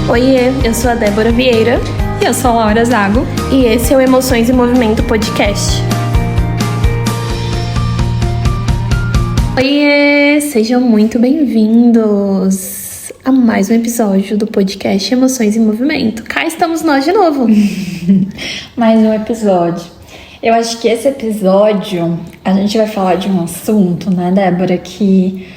Oiê, eu sou a Débora Vieira. E eu sou a Laura Zago. E esse é o Emoções em Movimento Podcast. Oiê, sejam muito bem-vindos a mais um episódio do podcast Emoções em Movimento. Cá estamos nós de novo. Mais um episódio. Eu acho que esse episódio a gente vai falar de um assunto, né, Débora, que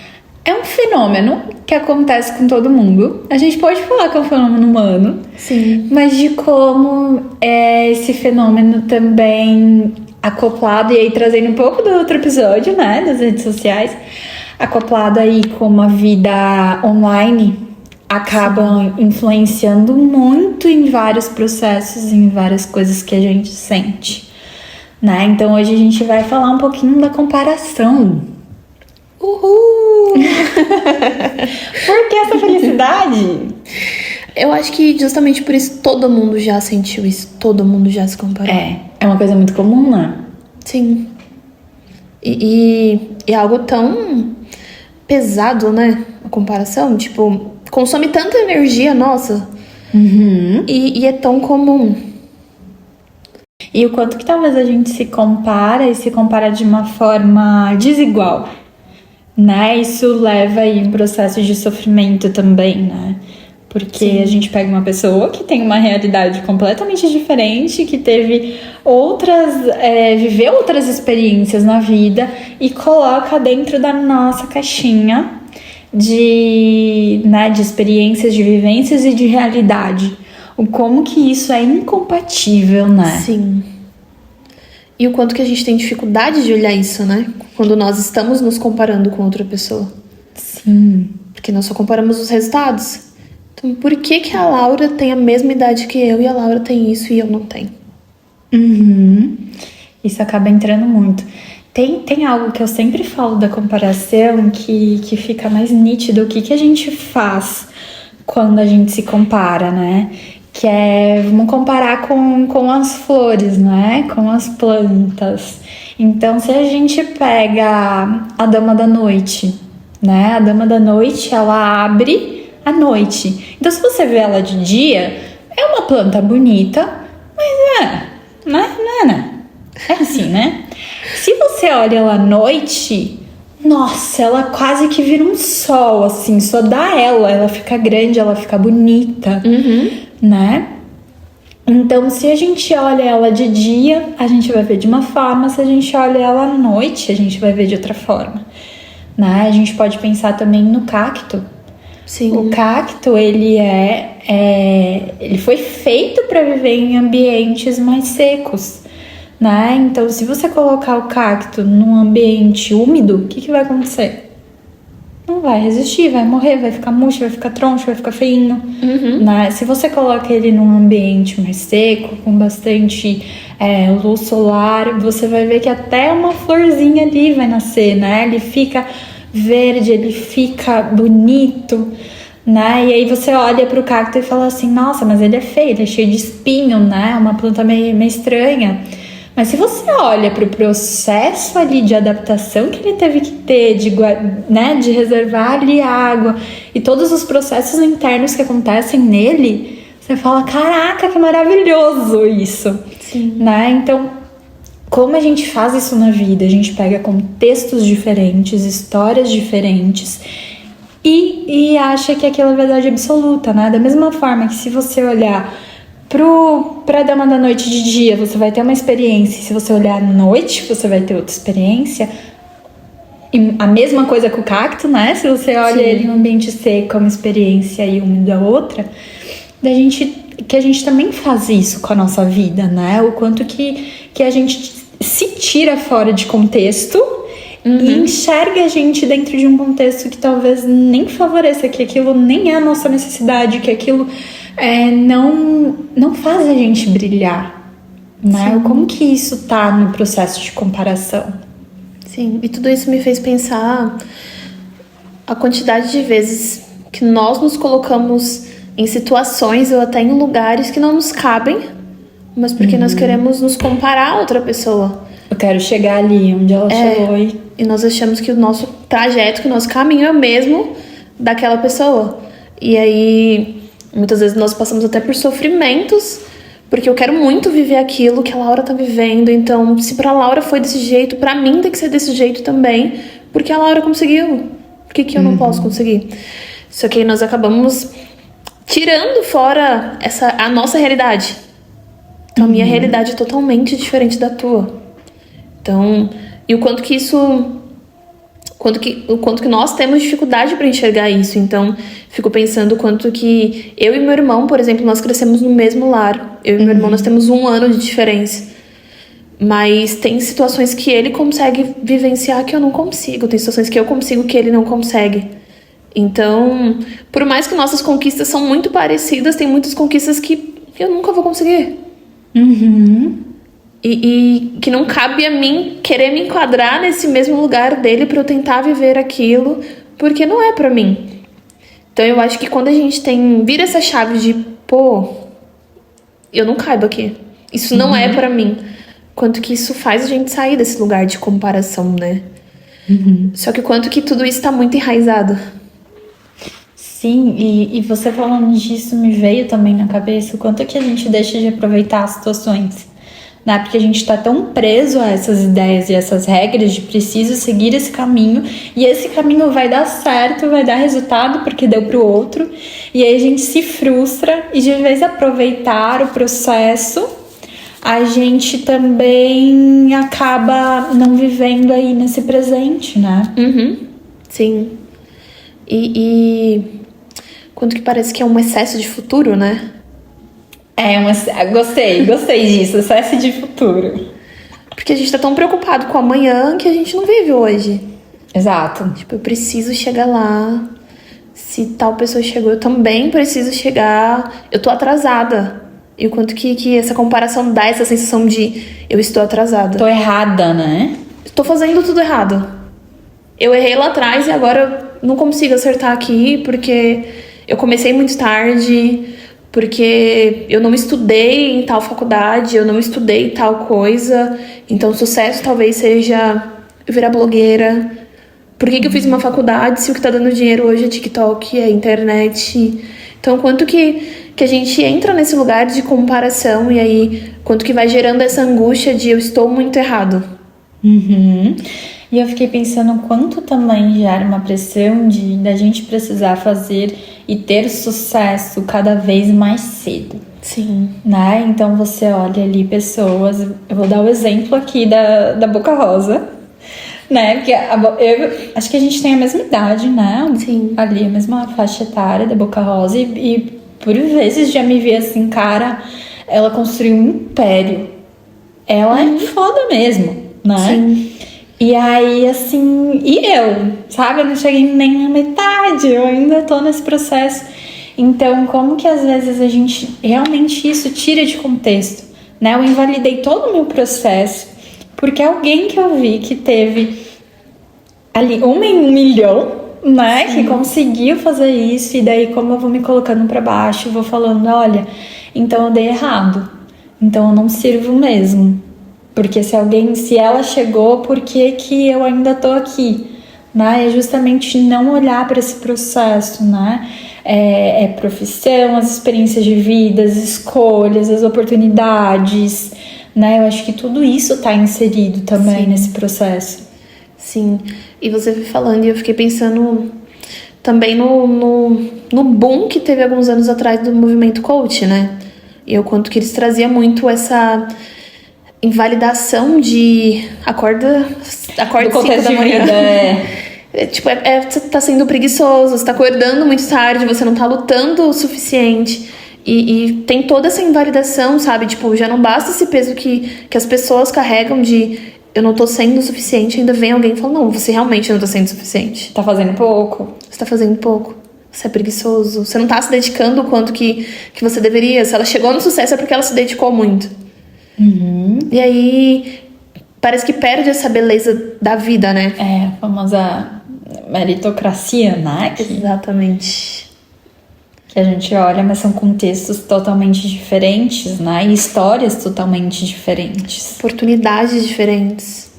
é um fenômeno que acontece com todo mundo. A gente pode falar que é um fenômeno humano. Sim. Mas de como é esse fenômeno também acoplado, e aí trazendo um pouco do outro episódio, né, das redes sociais, acoplado aí com a vida online, acaba influenciando muito em vários processos, em várias coisas que a gente sente, né? Então hoje a gente vai falar um pouquinho da comparação. Uhul! Por que essa felicidade? Eu acho que justamente por isso todo mundo já sentiu isso, todo mundo já se comparou. É uma coisa muito comum, né? Sim. E é algo tão pesado, né? A comparação, tipo, consome tanta energia nossa. Uhum. E é tão comum. E o quanto que talvez a gente se compara e se compara de uma forma desigual, né? Isso leva aí um processo de sofrimento também, né? Porque Sim. A gente pega uma pessoa que tem uma realidade completamente diferente, que teve viveu outras experiências na vida e coloca dentro da nossa caixinha de experiências, de vivências e de realidade. O como que isso é incompatível, né? Sim. E o quanto que a gente tem dificuldade de olhar isso, né? Quando nós estamos nos comparando com outra pessoa. Sim. Porque nós só comparamos os resultados. Então, por que a Laura tem a mesma idade que eu e a Laura tem isso e eu não tenho? Uhum. Isso acaba entrando muito. Tem algo que eu sempre falo da comparação que fica mais nítido. O que a gente faz quando a gente se compara, né? Que é, vamos comparar com as flores, né? Com as plantas. Então, se a gente pega a Dama da Noite, né? A Dama da Noite, ela abre à noite. Então, se você vê ela de dia, é uma planta bonita, mas né? É assim, né? Se você olha ela à noite, nossa, ela quase que vira um sol, assim, só dá ela fica grande, ela fica bonita, né? Então, se a gente olha ela de dia, a gente vai ver de uma forma, se a gente olha ela à noite, a gente vai ver de outra forma, né? A gente pode pensar também no cacto. Sim. O cacto, ele foi feito para viver em ambientes mais secos, né? Então, se você colocar o cacto num ambiente úmido, o que vai acontecer? Não vai resistir, vai morrer, vai ficar murcho, vai ficar troncho, vai ficar feinho, né? Se você coloca ele num ambiente mais seco, com bastante luz solar, você vai ver que até uma florzinha ali vai nascer, né? Ele fica verde, ele fica bonito, né? E aí você olha pro cacto e fala assim, nossa, mas ele é feio, ele é cheio de espinho, né? Uma planta meio estranha. Mas se você olha pro processo ali de adaptação que ele teve que ter, de reservar ali água e todos os processos internos que acontecem nele, você fala, caraca, que maravilhoso isso. Sim. Né? Então, como a gente faz isso na vida? A gente pega contextos diferentes, histórias diferentes e acha que aquilo é verdade absoluta, né? Da mesma forma que se você olhar pra Dama da Noite de dia, você vai ter uma experiência, e se você olhar à noite, você vai ter outra experiência. E a mesma coisa com o cacto, né? Se você olha ele em um ambiente seco, uma experiência e úmida outra, que a gente também faz isso com a nossa vida, né? O quanto que a gente se tira fora de contexto e enxerga a gente dentro de um contexto que talvez nem favoreça, que aquilo nem é a nossa necessidade, que aquilo não faz a gente brilhar, né? Sim. Como que isso tá no processo de comparação? Sim, e tudo isso me fez pensar a quantidade de vezes que nós nos colocamos em situações ou até em lugares que não nos cabem, mas porque nós queremos nos comparar a outra pessoa. Eu quero chegar ali onde ela chegou E nós achamos que o nosso trajeto, que o nosso caminho é o mesmo daquela pessoa. E aí Muitas vezes nós passamos até por sofrimentos, porque eu quero muito viver aquilo que a Laura tá vivendo. Então, se pra Laura foi desse jeito, pra mim tem que ser desse jeito também, porque a Laura conseguiu. Por que eu não posso conseguir? Só que aí nós acabamos tirando fora a nossa realidade. Então, a minha realidade é totalmente diferente da tua. Então, e o quanto que isso... O quanto que nós temos dificuldade para enxergar isso. Então, fico pensando o quanto que eu e meu irmão, por exemplo, nós crescemos no mesmo lar. Eu e meu irmão, nós temos 1 ano de diferença. Mas tem situações que ele consegue vivenciar que eu não consigo. Tem situações que eu consigo que ele não consegue. Então, por mais que nossas conquistas são muito parecidas, tem muitas conquistas que eu nunca vou conseguir. E que não cabe a mim querer me enquadrar nesse mesmo lugar dele pra eu tentar viver aquilo, porque não é pra mim. Então eu acho que quando a gente vira essa chave de, eu não caibo aqui, isso não é pra mim, quanto que isso faz a gente sair desse lugar de comparação, né? Só que o quanto que tudo isso tá muito enraizado. Sim, e você falando disso me veio também na cabeça o quanto que a gente deixa de aproveitar as situações. Né? Porque a gente tá tão preso a essas ideias e essas regras de preciso seguir esse caminho, e esse caminho vai dar certo, vai dar resultado porque deu pro outro, e aí a gente se frustra, e de vez de aproveitar o processo, a gente também acaba não vivendo aí nesse presente, né? Sim. E quanto que parece que é um excesso de futuro, né? Gostei disso, excesso de futuro. Porque a gente tá tão preocupado com amanhã que a gente não vive hoje. Exato. Tipo, eu preciso chegar lá. Se tal pessoa chegou, eu também preciso chegar. Eu tô atrasada. E o quanto que essa comparação dá essa sensação de eu estou atrasada. Tô errada, né? Tô fazendo tudo errado. Eu errei lá atrás e agora eu não consigo acertar aqui porque eu comecei muito tarde, porque eu não estudei em tal faculdade, eu não estudei tal coisa. Então, sucesso talvez seja eu virar blogueira. Por que eu fiz uma faculdade se o que tá dando dinheiro hoje é TikTok, é internet? Então, quanto que a gente entra nesse lugar de comparação e aí quanto que vai gerando essa angústia de eu estou muito errado. E eu fiquei pensando quanto também gera uma pressão da gente precisar fazer e ter sucesso cada vez mais cedo. Sim. Né? Então você olha ali pessoas, eu vou dar o exemplo aqui da Boca Rosa, né? Porque eu acho que a gente tem a mesma idade, né? Sim. Ali, a mesma faixa etária da Boca Rosa e por vezes já me vi assim, cara, ela construiu um império. Ela é foda mesmo, né? Sim. E aí, assim, sabe? Eu não cheguei nem na metade, eu ainda tô nesse processo. Então, como que às vezes a gente realmente isso tira de contexto, né? Eu invalidei todo o meu processo porque alguém que eu vi que teve ali 1 em 1 milhão, né? Sim. Que conseguiu fazer isso, e daí como eu vou me colocando pra baixo, vou falando, olha, então eu dei errado, então eu não sirvo mesmo. Porque se ela chegou, por que eu ainda tô aqui? Né? É justamente não olhar para esse processo, né? É profissão, as experiências de vida, as escolhas, as oportunidades, né? Eu acho que tudo isso tá inserido também nesse processo. Sim, e você foi falando e eu fiquei pensando também no boom que teve alguns anos atrás do movimento coach, né? E o quanto que eles traziam muito essa invalidação de acorda 5 da manhã. Você tá sendo preguiçoso, você tá acordando muito tarde, você não tá lutando o suficiente. E tem toda essa invalidação, sabe? Tipo, já não basta esse peso que as pessoas carregam de eu não tô sendo o suficiente, ainda vem alguém e fala, não, você realmente não tá sendo o suficiente. Tá fazendo pouco. Você tá fazendo pouco. Você é preguiçoso. Você não tá se dedicando o quanto que você deveria. Se ela chegou no sucesso é porque ela se dedicou muito. E aí parece que perde essa beleza da vida, né? A famosa meritocracia, né? Exatamente. Que a gente olha, mas são contextos totalmente diferentes, né? E histórias totalmente diferentes. Oportunidades diferentes.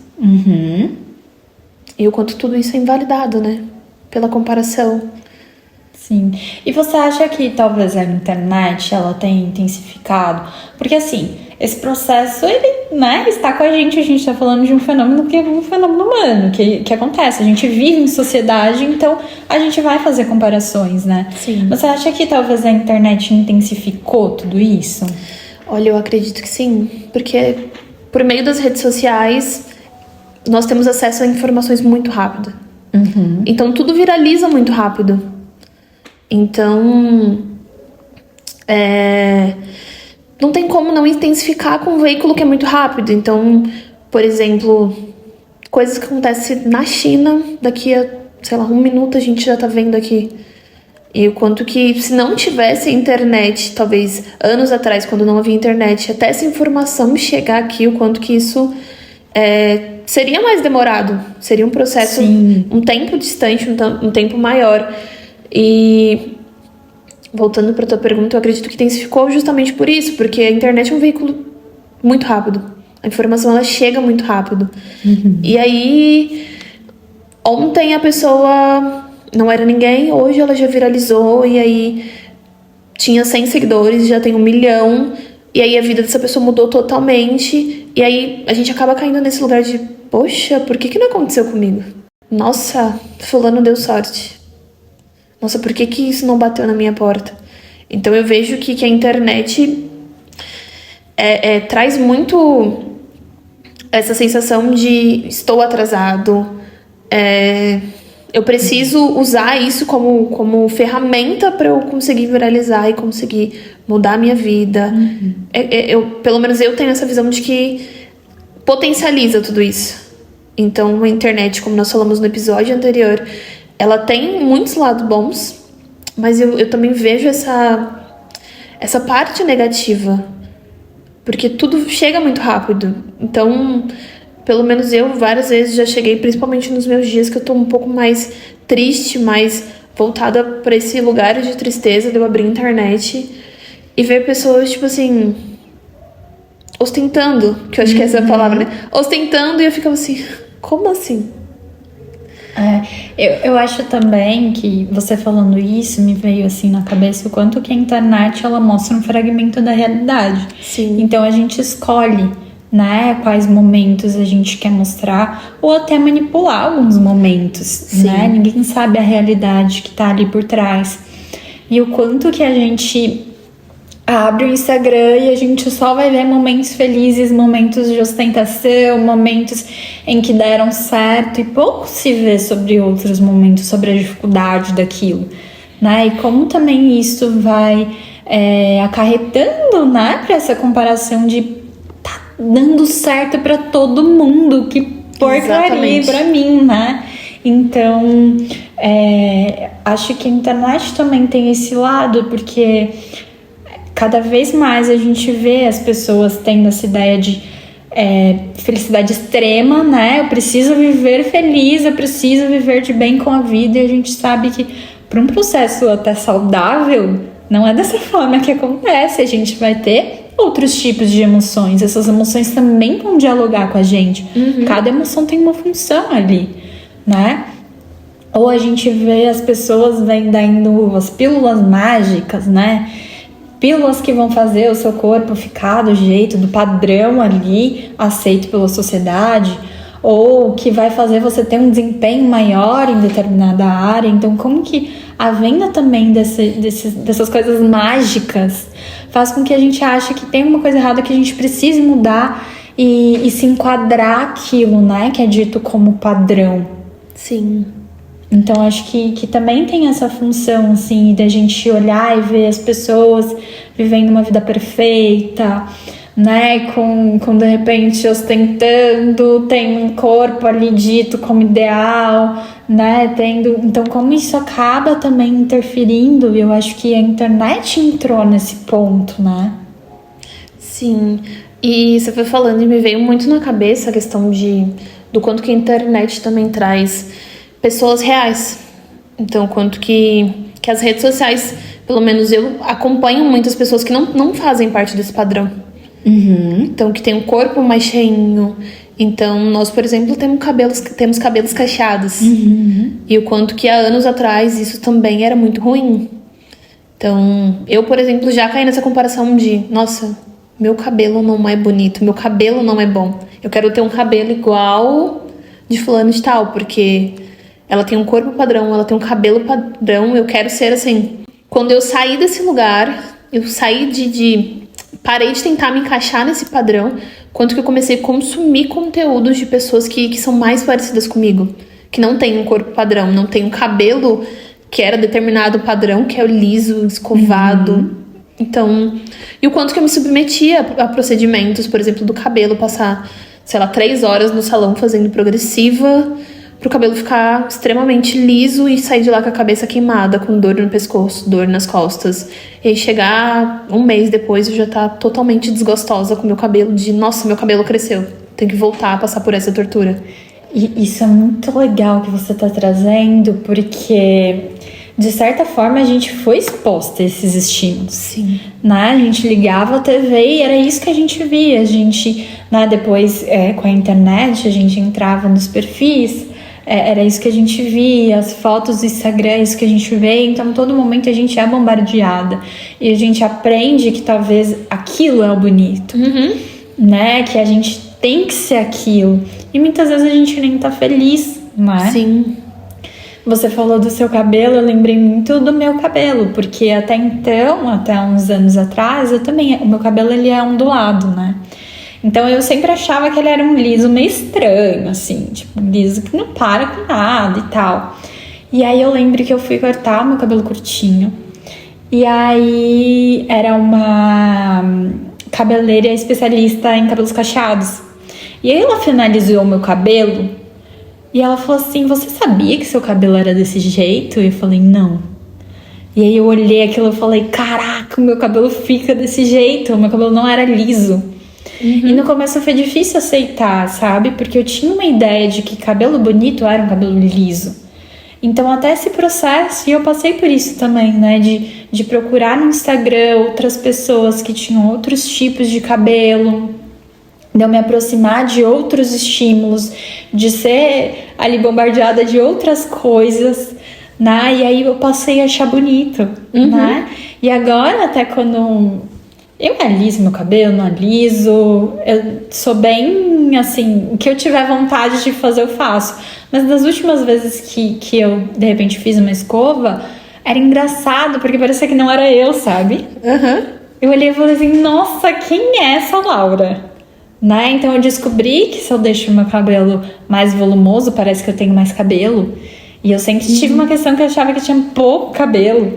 E o quanto tudo isso é invalidado, né? Pela comparação. Sim. E você acha que talvez a internet ela tenha intensificado? Porque assim, esse processo, ele, né, está com a gente está falando de um fenômeno que é um fenômeno humano, que acontece. A gente vive em sociedade, então a gente vai fazer comparações, né? Sim. Você acha que talvez a internet intensificou tudo isso? Olha, eu acredito que sim, porque por meio das redes sociais nós temos acesso a informações muito rápido. Então tudo viraliza muito rápido. Então não tem como não intensificar com um veículo que é muito rápido. Então, por exemplo, coisas que acontecem na China, daqui a, sei lá, 1 minuto a gente já tá vendo aqui. E o quanto que, se não tivesse internet, talvez anos atrás, quando não havia internet, até essa informação chegar aqui, o quanto que isso seria mais demorado. Seria um processo, Sim. um tempo distante, um tempo maior. E voltando para tua pergunta, eu acredito que intensificou justamente por isso, porque a internet é um veículo muito rápido. A informação, ela chega muito rápido. E aí, ontem a pessoa não era ninguém, hoje ela já viralizou, e aí tinha 100 seguidores, já tem 1 milhão, e aí a vida dessa pessoa mudou totalmente, e aí a gente acaba caindo nesse lugar de, poxa, por que não aconteceu comigo? Nossa, fulano deu sorte. Nossa, por que isso não bateu na minha porta? Então eu vejo que a internet traz muito essa sensação de estou atrasado, eu preciso usar isso como ferramenta para eu conseguir viralizar e conseguir mudar a minha vida. Pelo menos eu tenho essa visão de que potencializa tudo isso. Então a internet, como nós falamos no episódio anterior, ela tem muitos lados bons, mas eu também vejo essa parte negativa, porque tudo chega muito rápido. Então, pelo menos eu várias vezes já cheguei, principalmente nos meus dias que eu tô um pouco mais triste, mais voltada para esse lugar de tristeza, de eu abrir a internet e ver pessoas, tipo assim, ostentando, que eu acho que é essa a palavra, né? Ostentando, e eu ficava assim, como assim? Eu acho também que você falando isso me veio assim na cabeça o quanto que a internet ela mostra um fragmento da realidade. Sim. Então a gente escolhe, né, quais momentos a gente quer mostrar ou até manipular alguns momentos, né? Ninguém sabe a realidade que tá ali por trás. E o quanto que a gente abre o Instagram e a gente só vai ver momentos felizes, momentos de ostentação, momentos em que deram certo, e pouco se vê sobre outros momentos, sobre a dificuldade daquilo, né? E como também isso vai acarretando, né, para essa comparação de tá dando certo para todo mundo, que porcaria para mim, né? Então, acho que a internet também tem esse lado, porque cada vez mais a gente vê as pessoas tendo essa ideia de felicidade extrema, né? Eu preciso viver feliz, eu preciso viver de bem com a vida, e a gente sabe que para um processo até saudável, não é dessa forma que acontece. A gente vai ter outros tipos de emoções, essas emoções também vão dialogar com a gente. Cada emoção tem uma função ali, né? Ou a gente vê as pessoas vendendo as pílulas mágicas, né? Pílulas que vão fazer o seu corpo ficar do jeito, do padrão ali, aceito pela sociedade, ou que vai fazer você ter um desempenho maior em determinada área. Então, como que a venda também dessas coisas mágicas faz com que a gente ache que tem uma coisa errada, que a gente precise mudar e se enquadrar aquilo, né, que é dito como padrão. Sim. Então, acho que também tem essa função, assim, da gente olhar e ver as pessoas vivendo uma vida perfeita, né? Com de repente, ostentando, tem um corpo ali dito como ideal, né? Então, como isso acaba também interferindo, eu acho que a internet entrou nesse ponto, né? Sim. E você foi falando e me veio muito na cabeça a questão do quanto que a internet também traz pessoas reais. Então, quanto que as redes sociais, pelo menos eu acompanho muitas pessoas que não fazem parte desse padrão. Então, que tem um corpo mais cheinho Então, nós, por exemplo, temos cabelos cacheados. E o quanto que há anos atrás isso também era muito ruim. Então, eu, por exemplo, já caí nessa comparação de... Nossa, meu cabelo não é bonito, meu cabelo não é bom. Eu quero ter um cabelo igual de fulano de tal, porque ela tem um corpo padrão, ela tem um cabelo padrão, eu quero ser assim. Quando eu saí desse lugar, eu saí parei de tentar me encaixar nesse padrão, quanto que eu comecei a consumir conteúdos de pessoas que são mais parecidas comigo, que não tem um corpo padrão, não tem um cabelo que era determinado padrão, que é o liso, escovado. Então, e o quanto que eu me submetia a procedimentos, por exemplo, do cabelo, passar, sei lá, 3 horas no salão fazendo progressiva, pro cabelo ficar extremamente liso e sair de lá com a cabeça queimada, com dor no pescoço, dor nas costas. E aí chegar um mês depois eu já tá totalmente desgostosa com o meu cabelo, nossa, meu cabelo cresceu, tenho que voltar a passar por essa tortura. E isso é muito legal que você tá trazendo, porque de certa forma a gente foi exposta a esses estímulos. Sim. Né? A gente ligava a TV e era isso que a gente via. A gente, né, depois com a internet, a gente entrava nos perfis, era isso que a gente via, as fotos do Instagram, isso que a gente vê. Então, todo momento a gente é bombardeada. E a gente aprende que talvez aquilo é o bonito. Né? Que a gente tem que ser aquilo. E muitas vezes a gente nem tá feliz, né? Sim. Você falou do seu cabelo, eu lembrei muito do meu cabelo, porque até então, até uns anos atrás, o meu cabelo ele é ondulado, né? Então eu sempre achava que ele era um liso meio estranho, assim, tipo, liso que não para com nada e tal. E aí eu lembro que eu fui cortar o meu cabelo curtinho, e aí era uma cabeleireira especialista em cabelos cacheados. E aí ela finalizou o meu cabelo. E ela falou assim, você sabia que seu cabelo era desse jeito? E eu falei, não. E aí eu olhei aquilo e falei, caraca, o meu cabelo fica desse jeito. O meu cabelo não era liso. E no começo foi difícil aceitar, sabe? Porque eu tinha uma ideia de que cabelo bonito era um cabelo liso. Então até esse processo, e eu passei por isso também, né? De procurar no Instagram outras pessoas que tinham outros tipos de cabelo, de eu me aproximar de outros estímulos, de ser ali bombardeada de outras coisas, né? E aí eu passei a achar bonito, né? E agora, até quando eu aliso meu cabelo, não aliso, eu sou bem, assim, o que eu tiver vontade de fazer eu faço. Mas das últimas vezes que eu, de repente, fiz uma escova, era engraçado, porque parecia que não era eu, sabe? Eu olhei e falei assim, nossa, quem é essa Laura? Né? Então eu descobri que se eu deixo meu cabelo mais volumoso, parece que eu tenho mais cabelo. E eu sempre tive uma questão que eu achava que eu tinha pouco cabelo.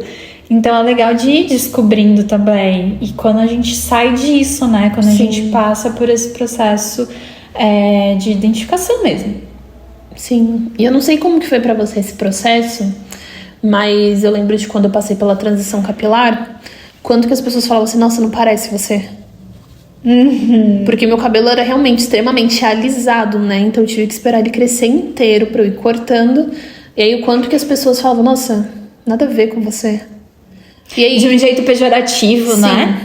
Então é legal de ir descobrindo também. E quando a gente sai disso, né? Quando a gente passa por esse processo de identificação mesmo. Sim. E eu não sei como que foi pra você esse processo, mas eu lembro de quando eu passei pela transição capilar, quando que as pessoas falavam assim, nossa, não parece você. Porque meu cabelo era realmente extremamente alisado, né? Então eu tive que esperar ele crescer inteiro pra eu ir cortando. E aí o quanto que as pessoas falavam, nossa, nada a ver com você. E aí, de um jeito pejorativo, né?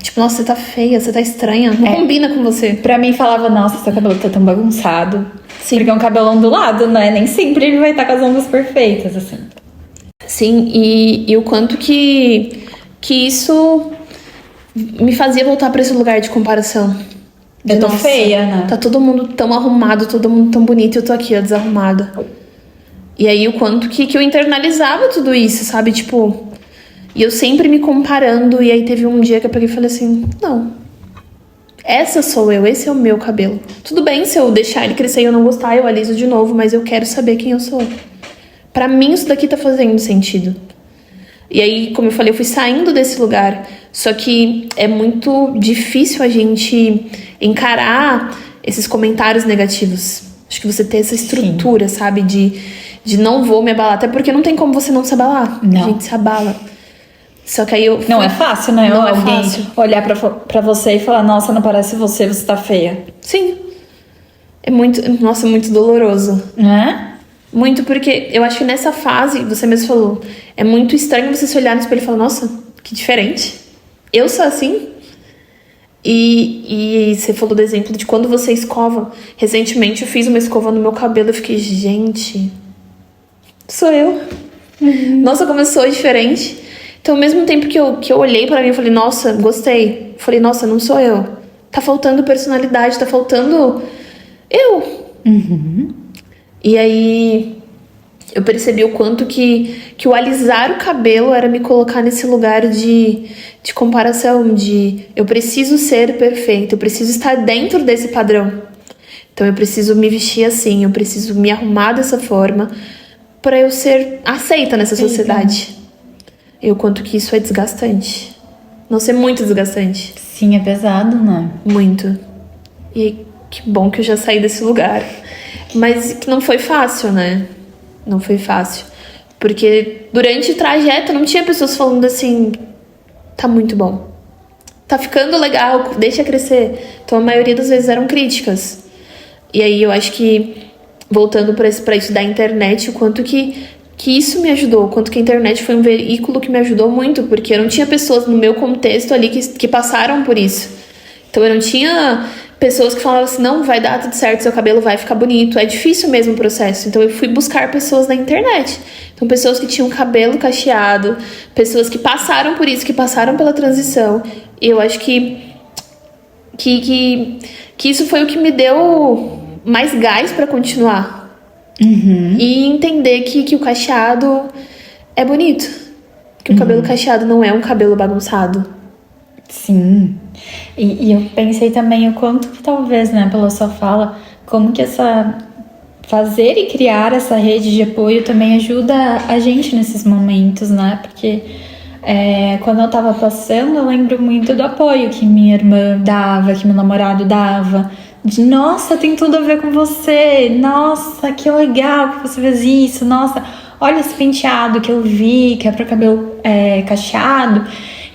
Tipo, nossa, você tá feia, você tá estranha, não combina com você. Pra mim falava, nossa, seu cabelo tá tão bagunçado. Sim. Porque é um cabelo ondulado, né? Nem sempre ele vai estar com as ondas perfeitas, assim. Sim, e o quanto que isso me fazia voltar pra esse lugar de comparação. Eu tô feia, né? Tá todo mundo tão arrumado, todo mundo tão bonito, e eu tô aqui, ó, desarrumada. E aí o quanto que eu internalizava tudo isso, sabe? Tipo, e eu sempre me comparando. E aí teve um dia que eu peguei e falei assim, não, essa sou eu, esse é o meu cabelo. Tudo bem se eu deixar ele crescer e eu não gostar, eu aliso de novo, mas eu quero saber quem eu sou. Pra mim isso daqui tá fazendo sentido. E aí, como eu falei, eu fui saindo desse lugar. Só que é muito difícil a gente encarar esses comentários negativos. Acho que você ter essa estrutura, sabe? De não vou me abalar. Até porque não tem como você não se abalar. Não. A gente se abala. Só que aí eu... Não é fácil, né? Não é alguém fácil. olhar pra você e falar, nossa, não parece você, você tá feia. Sim. É muito... Nossa, muito doloroso. Né? Muito, porque eu acho que nessa fase, você mesmo falou, é muito estranho você se olhar no espelho e falar, nossa, que diferente. Eu sou assim? E você falou do exemplo de quando você escova. Recentemente eu fiz uma escova no meu cabelo e fiquei, gente, sou eu. Nossa, como eu sou diferente. Então, ao mesmo tempo que eu olhei pra mim, eu falei, nossa, gostei. Eu falei, nossa, não sou eu. Tá faltando personalidade, tá faltando eu. E aí eu percebi o quanto que o alisar o cabelo era me colocar nesse lugar de comparação, de eu preciso ser perfeita, eu preciso estar dentro desse padrão. Então eu preciso me vestir assim, eu preciso me arrumar dessa forma para eu ser aceita nessa sociedade. E o quanto que isso é desgastante. Nossa, é muito desgastante. Sim, é pesado, né? Muito. E que bom que eu já saí desse lugar. Mas que não foi fácil, né? Não foi fácil. Porque durante o trajeto não tinha pessoas falando assim, tá muito bom, tá ficando legal, deixa crescer. Então a maioria das vezes eram críticas. E aí eu acho que, voltando pra isso da internet, o quanto que isso me ajudou, o quanto que a internet foi um veículo que me ajudou muito, porque eu não tinha pessoas no meu contexto ali que passaram por isso. Então eu não tinha pessoas que falavam assim, não, vai dar tudo certo, seu cabelo vai ficar bonito. É difícil mesmo o processo. Então eu fui buscar pessoas na internet. Então pessoas que tinham cabelo cacheado, pessoas que passaram por isso, que passaram pela transição. E eu acho que isso foi o que me deu mais gás pra continuar. E entender que o cacheado é bonito. Que o cabelo cacheado não é um cabelo bagunçado. Sim. E eu pensei também o quanto que talvez, né, pela sua fala, como que fazer e criar essa rede de apoio também ajuda a gente nesses momentos, né? Porque quando eu tava passando, eu lembro muito do apoio que minha irmã dava, que meu namorado dava. De, nossa, tem tudo a ver com você. Nossa, que legal que você fez isso. Nossa, olha esse penteado que eu vi, que é para cabelo cacheado.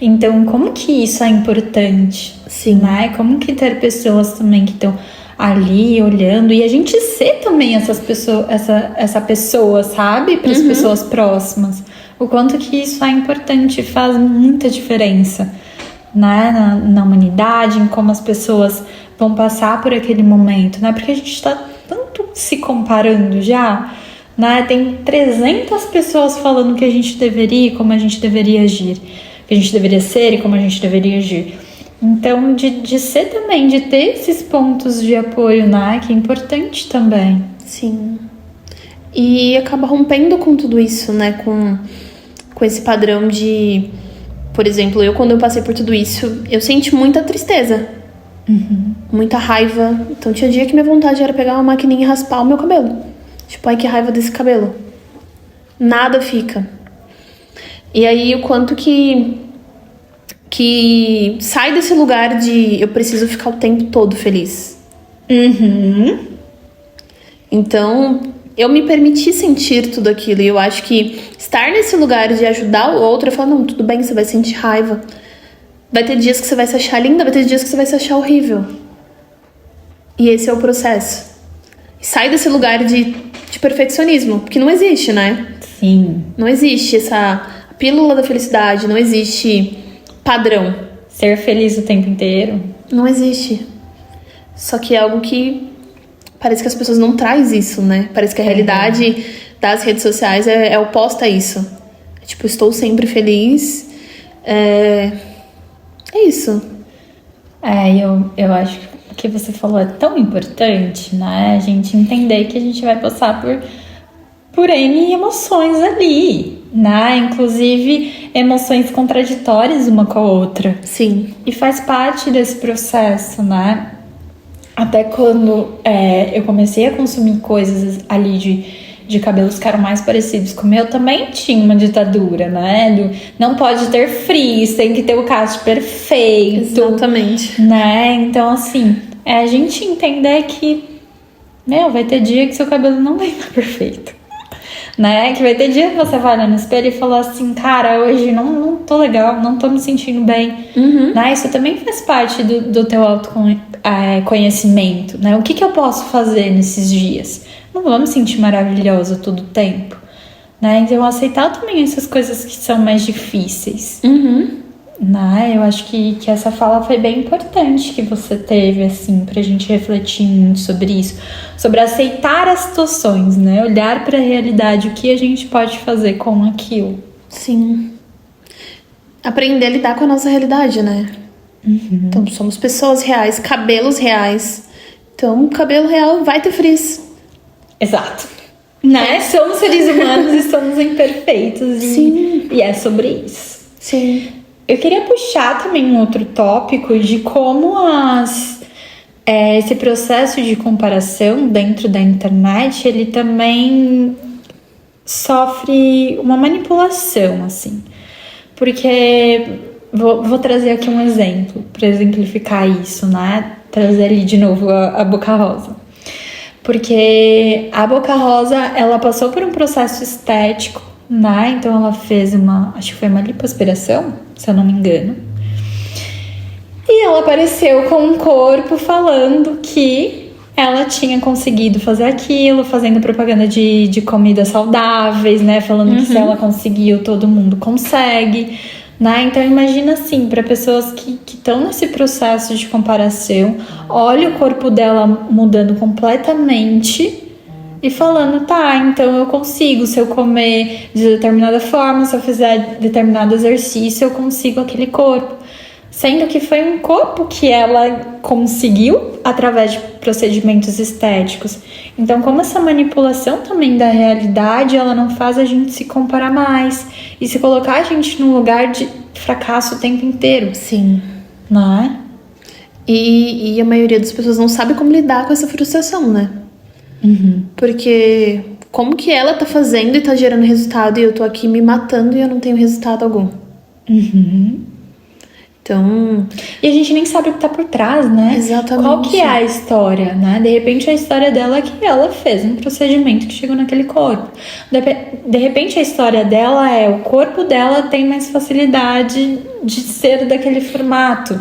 Então, como que isso é importante? Sim. Né? Como que ter pessoas também que estão ali olhando e a gente ser também essas pessoas, essa pessoa, sabe? Para as pessoas próximas. O quanto que isso é importante, faz muita diferença, né? Na humanidade, em como as pessoas vão passar por aquele momento, né? Porque a gente está tanto se comparando já, né? Tem 300 pessoas falando que a gente deveria e como a gente deveria agir, que a gente deveria ser e como a gente deveria agir. Então, de ser também, de ter esses pontos de apoio, né? Que é importante também. Sim. E acaba rompendo com tudo isso, né? Com esse padrão de... Por exemplo, quando eu passei por tudo isso, eu senti muita tristeza. Muita raiva. Então tinha dia que minha vontade era pegar uma maquininha e raspar o meu cabelo. Tipo, ai, que raiva desse cabelo. Nada fica. E aí o quanto que sai desse lugar de eu preciso ficar o tempo todo feliz. Então eu me permiti sentir tudo aquilo. E eu acho que estar nesse lugar de ajudar o outro, eu falo, não, tudo bem, você vai sentir raiva. Vai ter dias que você vai se achar linda, vai ter dias que você vai se achar horrível. E esse é o processo. Sai desse lugar de perfeccionismo, porque não existe, né? Sim. Não existe essa pílula da felicidade, não existe padrão. Ser feliz o tempo inteiro. Não existe. Só que é algo que parece que as pessoas não trazem isso, né? Parece que a realidade das redes sociais é oposta a isso. É tipo, estou sempre feliz. É isso. Eu acho que o que você falou é tão importante, né? A gente entender que a gente vai passar por N emoções ali, né? Inclusive emoções contraditórias uma com a outra. Sim. E faz parte desse processo, né? Até quando eu comecei a consumir coisas ali de cabelos que eram mais parecidos com o meu, também tinha uma ditadura, né? Não pode ter frizz, tem que ter o cacho perfeito. Exatamente. Né? Então, assim, a gente entender que, vai ter dia que seu cabelo não vai estar perfeito. Né? Que vai ter dia que você vai olhar no espelho e falar assim, cara, hoje não tô legal, não tô me sentindo bem. Né? Isso também faz parte do teu autoconhecimento, né? O que eu posso fazer nesses dias? Não vou me sentir maravilhosa todo o tempo, né? Então aceitar também essas coisas que são mais difíceis, né? Eu acho que essa fala foi bem importante que você teve, assim, pra gente refletir muito sobre isso, sobre aceitar as situações, né? Olhar pra realidade, o que a gente pode fazer com aquilo. Sim. Aprender a lidar com a nossa realidade, né? Então, somos pessoas reais, cabelos reais. Então, cabelo real vai ter frizz. Exato. Né? Somos seres humanos e somos imperfeitos. Sim. E é sobre isso. Sim. Eu queria puxar também um outro tópico de como esse processo de comparação dentro da internet, ele também sofre uma manipulação, assim. Porque, vou trazer aqui um exemplo, para exemplificar isso, né? Trazer ali de novo a Boca Rosa. Porque a Boca Rosa, ela passou por um processo estético, né? Então ela fez acho que foi uma lipoaspiração, se eu não me engano. E ela apareceu com um corpo falando que ela tinha conseguido fazer aquilo, fazendo propaganda de comidas saudáveis, né? Falando que se ela conseguiu, todo mundo consegue, né? Então imagina assim, para pessoas que estão nesse processo de comparação, olha o corpo dela mudando completamente e falando, tá, então eu consigo, se eu comer de determinada forma, se eu fizer determinado exercício, eu consigo aquele corpo. Sendo que foi um corpo que ela conseguiu através de procedimentos estéticos. Então, como essa manipulação também da realidade, ela não faz a gente se comparar mais e se colocar a gente num lugar de fracasso o tempo inteiro. Sim. Não é? E a maioria das pessoas não sabe como lidar com essa frustração, né? Porque como que ela tá fazendo e tá gerando resultado e eu tô aqui me matando e eu não tenho resultado algum? Então... E a gente nem sabe o que tá por trás, né? Exatamente. Qual que é a história, né? De repente a história dela é que ela fez um procedimento que chegou naquele corpo. De repente a história dela é o corpo dela tem mais facilidade de ser daquele formato,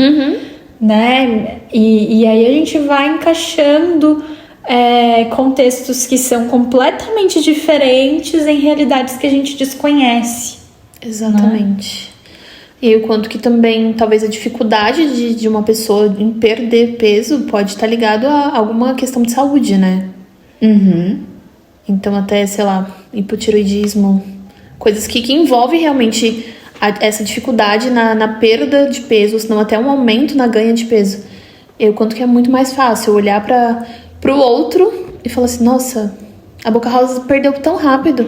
né? E aí a gente vai encaixando contextos que são completamente diferentes em realidades que a gente desconhece. Exatamente. Né? E aí, o quanto que também, talvez, a dificuldade de uma pessoa em perder peso pode estar ligado a alguma questão de saúde, né? Então, até, sei lá, hipotiroidismo, coisas que envolvem realmente essa dificuldade na perda de peso, ou senão até um aumento na ganha de peso. E o quanto que é muito mais fácil olhar pro outro e falar assim, nossa, a Boca Rosa perdeu tão rápido.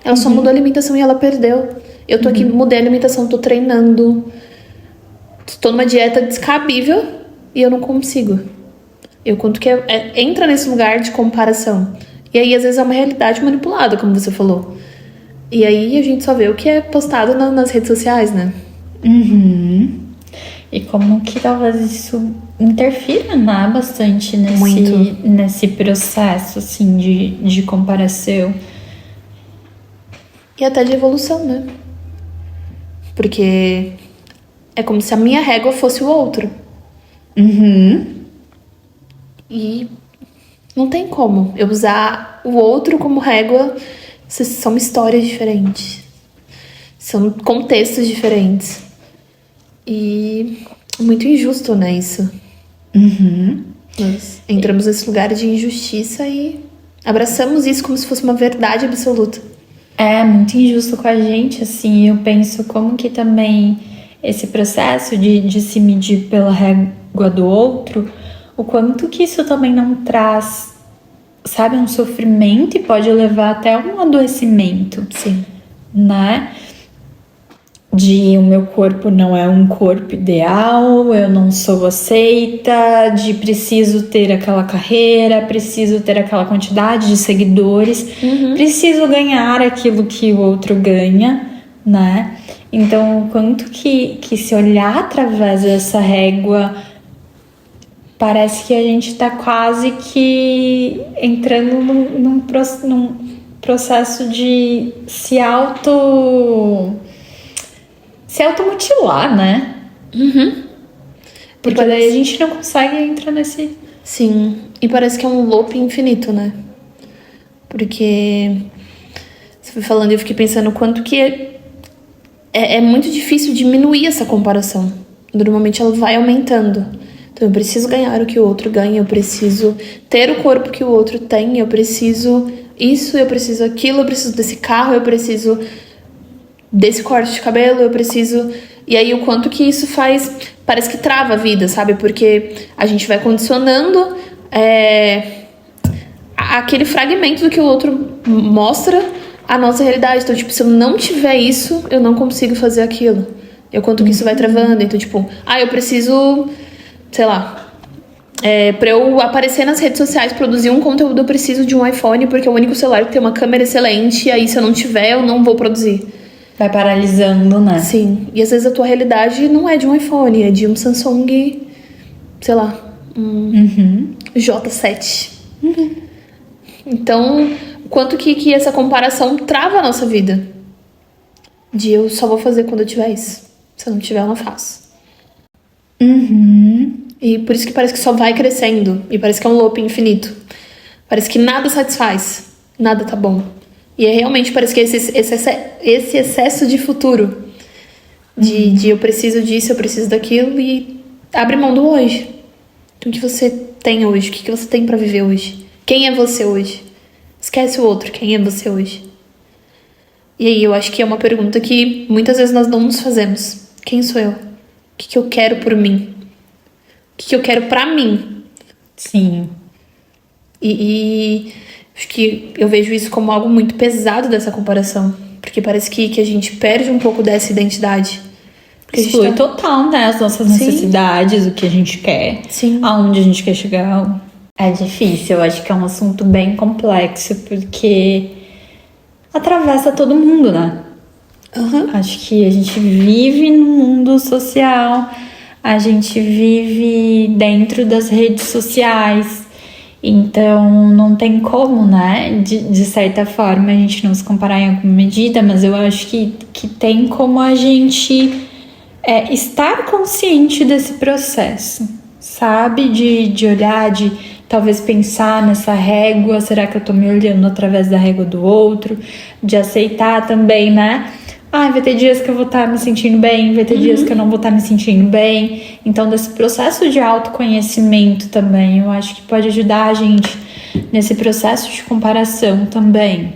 Ela só mudou a alimentação e ela perdeu. Eu tô aqui, mudei a alimentação, tô treinando, tô numa dieta descabível e eu não consigo. Eu quanto que entra nesse lugar de comparação. E aí, às vezes, é uma realidade manipulada, como você falou. E aí, a gente só vê o que é postado nas redes sociais, né? E como que talvez isso interfira, né, bastante nesse processo, assim, de comparação. E até de evolução, né? Porque é como se a minha régua fosse o outro. E não tem como eu usar o outro como régua. São histórias diferentes. São contextos diferentes. E é muito injusto, né, isso? Nós entramos nesse lugar de injustiça e abraçamos isso como se fosse uma verdade absoluta. É muito injusto com a gente, assim. Eu penso como que também esse processo de se medir pela régua do outro, o quanto que isso também não traz, sabe, um sofrimento e pode levar até um adoecimento. Sim. Né? De o meu corpo não é um corpo ideal, eu não sou aceita, de preciso ter aquela carreira, preciso ter aquela quantidade de seguidores, preciso ganhar aquilo que o outro ganha, né? Então, o quanto que se olhar através dessa régua, parece que a gente tá quase que entrando num processo de se automutilar, né? Porque daí a gente não consegue entrar nesse... Sim, e parece que é um loop infinito, né? Porque você foi falando e eu fiquei pensando quanto que é muito difícil diminuir essa comparação. Normalmente ela vai aumentando. Então eu preciso ganhar o que o outro ganha, eu preciso ter o corpo que o outro tem, eu preciso isso, eu preciso aquilo, eu preciso desse carro, eu preciso desse corte de cabelo, eu preciso... E aí o quanto que isso faz... Parece que trava a vida, sabe? Porque a gente vai condicionando aquele fragmento do que o outro mostra a nossa realidade. Então, tipo, se eu não tiver isso, eu não consigo fazer aquilo. E o quanto que isso vai travando. Então, tipo, eu preciso... Sei lá... pra eu aparecer nas redes sociais, produzir um conteúdo, eu preciso de um iPhone, porque é o único celular que tem uma câmera excelente, e aí se eu não tiver, eu não vou produzir. Vai paralisando, né? Sim, e às vezes a tua realidade não é de um iPhone, é de um Samsung, sei lá, J7. Então, quanto que essa comparação trava a nossa vida? De eu só vou fazer quando eu tiver isso. Se eu não tiver, eu não faço. E por isso que parece que só vai crescendo. E parece que é um loop infinito. Parece que nada satisfaz. Nada tá bom. E realmente parece que esse excesso de futuro. De eu preciso disso, eu preciso daquilo. E abre mão do hoje. O que você tem hoje? O que você tem pra viver hoje? Quem é você hoje? Esquece o outro. Quem é você hoje? E aí eu acho que é uma pergunta que muitas vezes nós não nos fazemos. Quem sou eu? O que eu quero por mim? O que eu quero pra mim? Sim. E acho que eu vejo isso como algo muito pesado dessa comparação. Porque parece que a gente perde um pouco dessa identidade. Porque exclui total, né? As nossas necessidades, o que a gente quer. Sim. Aonde a gente quer chegar. É difícil, eu acho que é um assunto bem complexo, porque atravessa todo mundo, né? Acho que a gente vive no mundo social, a gente vive dentro das redes sociais, então não tem como, né, de certa forma a gente não se comparar em alguma medida, mas eu acho que tem como a gente estar consciente desse processo, sabe, de olhar, de talvez pensar nessa régua, será que eu tô me olhando através da régua do outro, de aceitar também, né? Vai ter dias que eu vou estar me sentindo bem, vai ter dias que eu não vou estar me sentindo bem. Então, desse processo de autoconhecimento também, eu acho que pode ajudar a gente nesse processo de comparação também.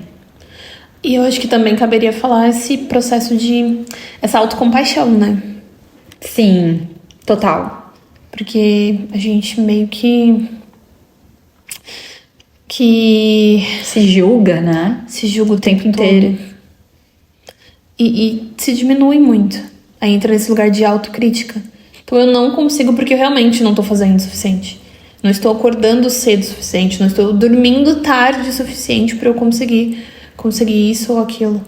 E eu acho que também caberia falar esse processo essa autocompaixão, né? Sim, total. Porque a gente meio que se julga, né? Se julga o tempo inteiro. E se diminui muito. Aí entra nesse lugar de autocrítica. Então eu não consigo porque eu realmente não tô fazendo o suficiente. Não estou acordando cedo o suficiente. Não estou dormindo tarde o suficiente pra eu conseguir isso ou aquilo.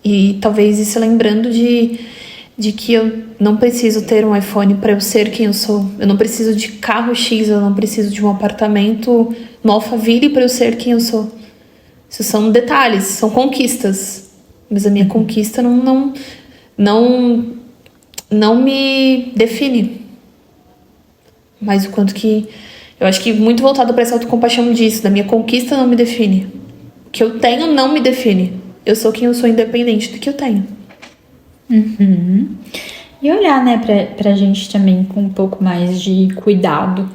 E talvez isso lembrando de que eu não preciso ter um iPhone pra eu ser quem eu sou. Eu não preciso de carro X, eu não preciso de um apartamento no Alphaville pra eu ser quem eu sou. Isso são detalhes, são conquistas. Mas a minha conquista não me define. Mas o quanto que... Eu acho que muito voltado para essa autocompaixão disso. Da minha conquista não me define. O que eu tenho não me define. Eu sou quem eu sou, independente do que eu tenho. E olhar, né, pra gente também com um pouco mais de cuidado,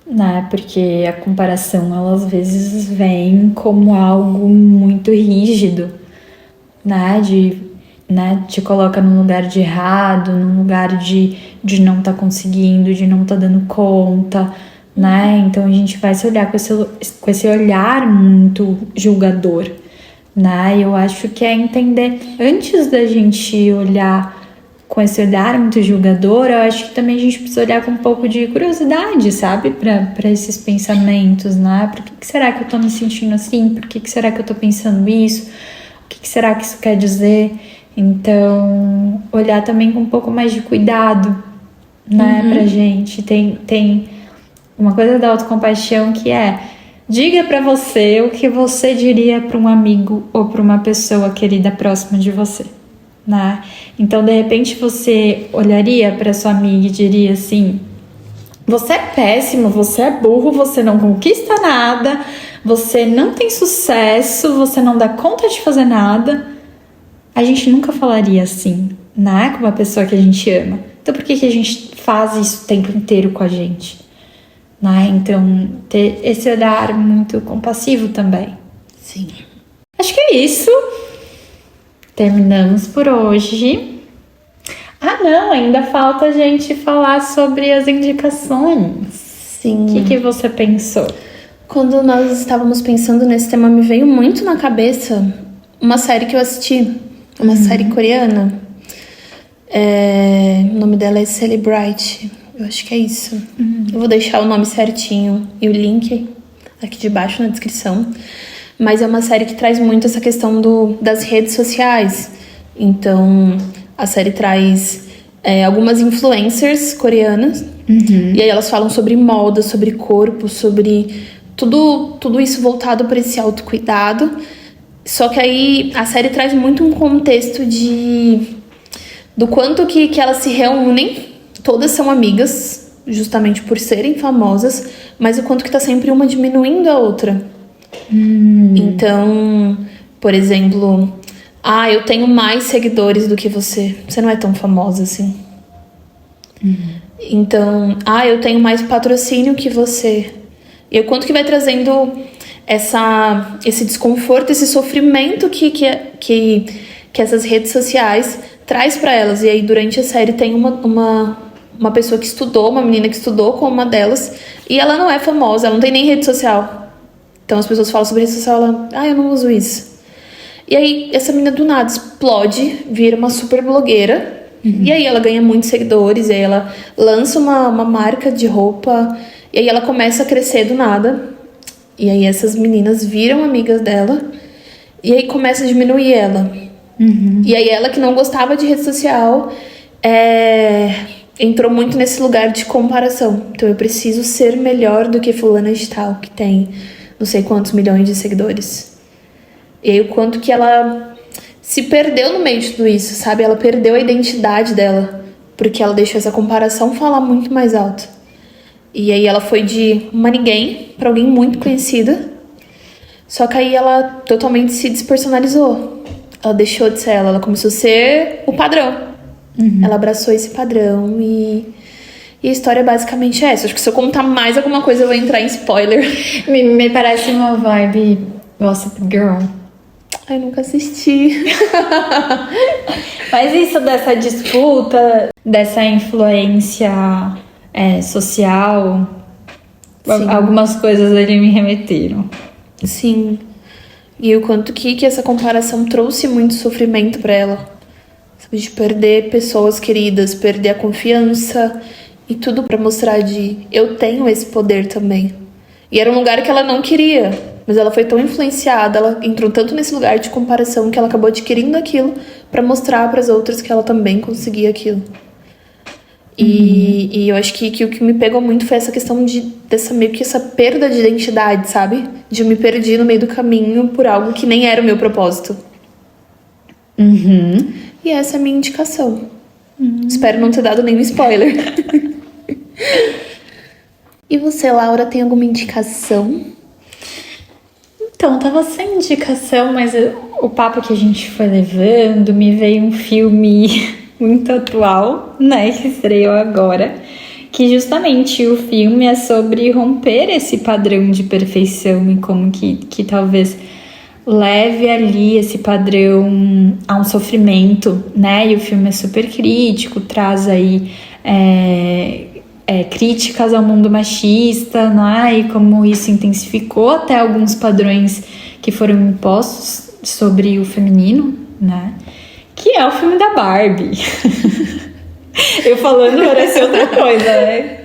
né? Porque a comparação, ela às vezes vem como algo muito rígido, né, te coloca num lugar de errado, num lugar de não tá conseguindo, de não tá dando conta, né, então a gente vai se olhar com esse olhar muito julgador, né, eu acho que é entender, antes da gente olhar com esse olhar muito julgador, eu acho que também a gente precisa olhar com um pouco de curiosidade, sabe, pra esses pensamentos, né, por que será que eu tô me sentindo assim, por que será que eu tô pensando isso, o que será que isso quer dizer? Então, olhar também com um pouco mais de cuidado, né, pra gente. Tem uma coisa da autocompaixão que diga pra você o que você diria pra um amigo ou pra uma pessoa querida próxima de você, né? Então, de repente, você olharia pra sua amiga e diria assim: você é péssimo, você é burro, você não conquista nada, você não tem sucesso, você não dá conta de fazer nada. a gente nunca falaria assim, né? Com uma pessoa que a gente ama. Então por que a gente faz isso o tempo inteiro com a gente? Né? Então, ter esse olhar muito compassivo também. Sim. Acho que é isso. Terminamos por hoje. Ah, não, ainda falta a gente falar sobre as indicações. Sim. O que você pensou? Quando nós estávamos pensando nesse tema, me veio muito na cabeça uma série que eu assisti. Uma série coreana. O nome dela é Celebrite. Eu acho que é isso. Eu vou deixar o nome certinho e o link aqui de baixo na descrição. Mas é uma série que traz muito essa questão das redes sociais. Então, a série traz algumas influencers coreanas. E aí elas falam sobre moda, sobre corpo, sobre tudo isso voltado para esse autocuidado. Só que aí a série traz muito um contexto do quanto que elas se reúnem. Todas são amigas, justamente por serem famosas, mas o quanto que tá sempre uma diminuindo a outra. Então, por exemplo, eu tenho mais seguidores do que você. Você não é tão famosa assim. Então, eu tenho mais patrocínio que você. E o quanto que vai trazendo esse desconforto, esse sofrimento que essas redes sociais traz pra elas. E aí, durante a série, tem uma pessoa que estudou, uma menina que estudou com uma delas, e ela não é famosa, ela não tem nem rede social. Então as pessoas falam sobre rede social, ela, eu não uso isso. E aí essa menina do nada explode, vira uma super blogueira, e aí ela ganha muitos seguidores, e aí ela lança uma marca de roupa, e aí ela começa a crescer do nada, e aí essas meninas viram amigas dela, e aí começa a diminuir ela. E aí ela que não gostava de rede social, entrou muito nesse lugar de comparação. Então eu preciso ser melhor do que fulana de tal, que tem não sei quantos milhões de seguidores. E aí o quanto que ela se perdeu no meio de tudo isso, sabe? Ela perdeu a identidade dela, porque ela deixou essa comparação falar muito mais alto. E aí ela foi de uma ninguém pra alguém muito conhecida. Só que aí ela totalmente se despersonalizou. Ela deixou de ser ela começou a ser o padrão. Ela abraçou esse padrão e a história basicamente é essa. Acho que se eu contar mais alguma coisa eu vou entrar em spoiler. Me parece uma vibe Gossip Girl. Ai, nunca assisti. Mas isso dessa disputa, dessa influência social, Sim. Algumas coisas ali me remeteram. Sim. E o quanto que essa comparação trouxe muito sofrimento pra ela. De perder pessoas queridas, perder a confiança e tudo pra mostrar eu tenho esse poder também. E era um lugar que ela não queria, mas ela foi tão influenciada, ela entrou tanto nesse lugar de comparação que ela acabou adquirindo aquilo pra mostrar pras outras que ela também conseguia aquilo. E eu acho que o que me pegou muito foi essa questão dessa meio que essa perda de identidade, sabe? De eu me perdi no meio do caminho por algo que nem era o meu propósito. E essa é a minha indicação. Espero não ter dado nenhum spoiler. E você, Laura, tem alguma indicação? Então, tava sem indicação, mas o papo que a gente foi levando, me veio um filme muito atual, né, que estreou agora, que justamente o filme é sobre romper esse padrão de perfeição e como que talvez leve ali esse padrão a um sofrimento, né, e o filme é super crítico, traz aí críticas ao mundo machista, né, e como isso intensificou até alguns padrões que foram impostos sobre o feminino, né, que é o filme da Barbie. Eu falando parece outra coisa, né?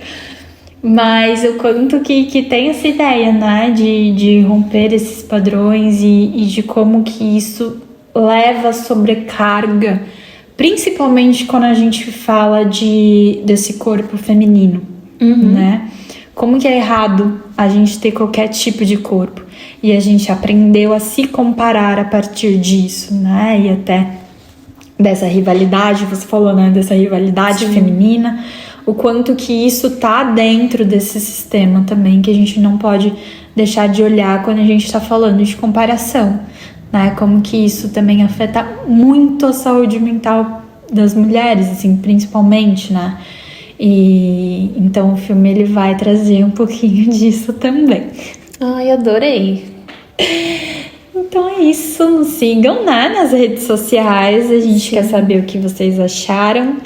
Mas o quanto que tem essa ideia, né? De romper esses padrões e de como que isso leva sobrecarga, principalmente quando a gente fala desse corpo feminino, né? Como que é errado a gente ter qualquer tipo de corpo. E a gente aprendeu a se comparar a partir disso, né? E até dessa rivalidade, você falou, né, dessa rivalidade feminina, o quanto que isso tá dentro desse sistema também, que a gente não pode deixar de olhar quando a gente tá falando de comparação, né? Como que isso também afeta muito a saúde mental das mulheres, assim, principalmente, né? E então o filme ele vai trazer um pouquinho disso também. Ai, adorei. Então é isso, nos sigam, né, nas redes sociais. A gente quer saber o que vocês acharam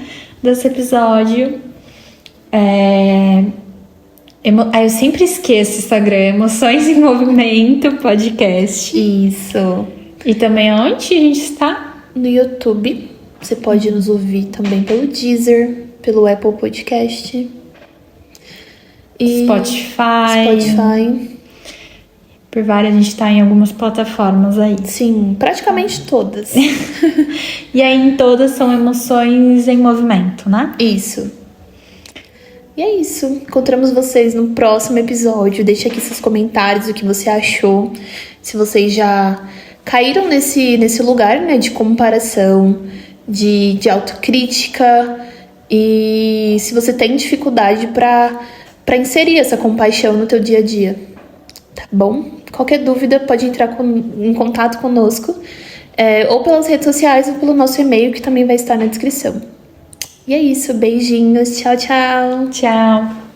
desse episódio. Eu sempre esqueço Instagram, Emoções em Movimento Podcast. Isso. E também onde a gente está? No YouTube. Você pode nos ouvir também pelo Deezer, pelo Apple Podcast. E Spotify. Por várias, a gente tá em algumas plataformas aí. Sim, praticamente todas. E aí em todas são Emoções em Movimento, né? Isso. E é isso. Encontramos vocês no próximo episódio. Deixa aqui seus comentários, o que você achou. Se vocês já caíram nesse lugar, né, de comparação, de autocrítica. E se você tem dificuldade para inserir essa compaixão no teu dia a dia. Tá bom? Qualquer dúvida pode entrar em contato conosco, ou pelas redes sociais ou pelo nosso e-mail, que também vai estar na descrição. E é isso, beijinhos, tchau, tchau! Tchau!